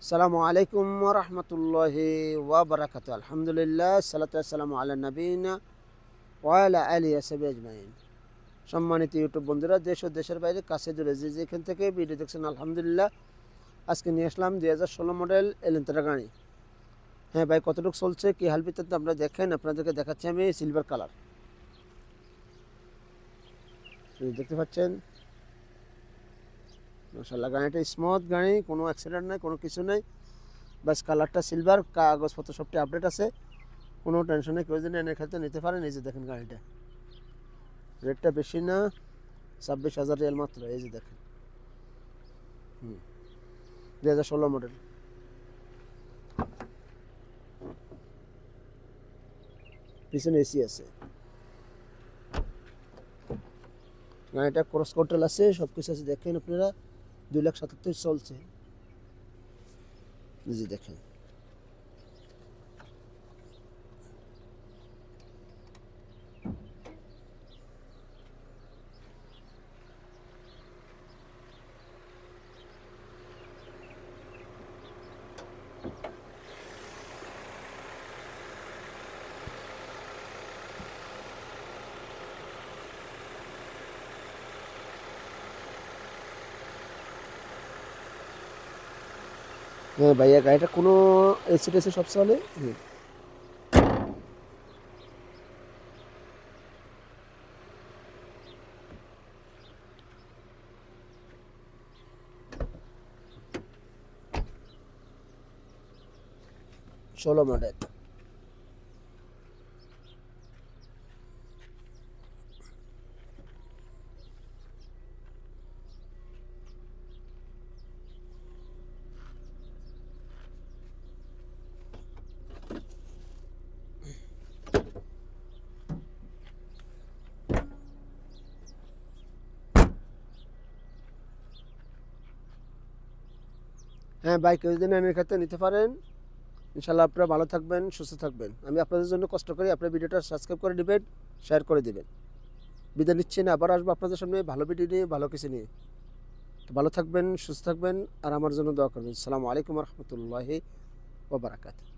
আসসালামু আলাইকুম ওয়া রাহমাতুল্লাহি ওয়া বারাকাতুহু। আলহামদুলিল্লাহ, সালাতু ওয়াসসালামু আলা নবিয়িনা ওয়া আলা আলিহি ওয়া সাহবিহি আজমাইন। সম্মানিত ইউটিউব বন্ধুরা, দেশ ও দেশের বাইরে, কাছে দূরে যে যেখান থেকে ভিডিও দেখছেন, আলহামদুলিল্লাহ। আজকে নিয়ে আসলাম 2016 মডেল এলেন্ট্রা গাড়ি। হ্যাঁ ভাই, কতটুকু চলছে, কী হাল বিতাতে আপনারা দেখেন। আপনাদেরকে দেখাচ্ছি আমি সিলভার কালার। দেখতে পাচ্ছেন মাশাআল্লাহ, গাড়িটা স্মুথ গাড়ি, কোনো অ্যাক্সিডেন্ট নাই, কোনো কিছু নেই। বাস কালারটা সিলভার, কাগজপত্র সবটি আপডেট আছে, কোনো টেনশন নেই। কেউ যদি এনে ক্ষেত্রে নিতে পারেন। এই যে দেখেন গাড়িটা, রেটটা বেশি না, 26,000 রিয়াল মাত্র। এই যে দেখেন, 2016 মডেল। পিছনে এসি আছে, গাড়িটা ক্রস কন্ট্রোল আছে, সব কিছু আছে। দেখেন আপনারা, 2,77,000 চলছে। এই যে দেখেন, হ্যাঁ ভাইয়া, গাড়িটা কোনো এসি টেসি সব চলে। 16 মডেল। হ্যাঁ ভাই, কেউ যদি এনে ক্ষেত্রে নিতে পারেন, ইনশাল্লাহ আপনারা ভালো থাকবেন, সুস্থ থাকবেন। আমি আপনাদের জন্য কষ্ট করি, আপনার ভিডিওটা সাবস্ক্রাইব করে দিবেন, শেয়ার করে দিবেন। বিদায় নিচ্ছি না, আবার আসবো আপনাদের সামনে ভালো ভিডিও নিয়ে, ভালো কিছু নিয়ে। তো ভালো থাকবেন, সুস্থ থাকবেন, আর আমার জন্য দোয়া করবেন। আসসালামু আলাইকুম ওয়া রাহমাতুল্লাহি ওয়া বারাকাতুহু।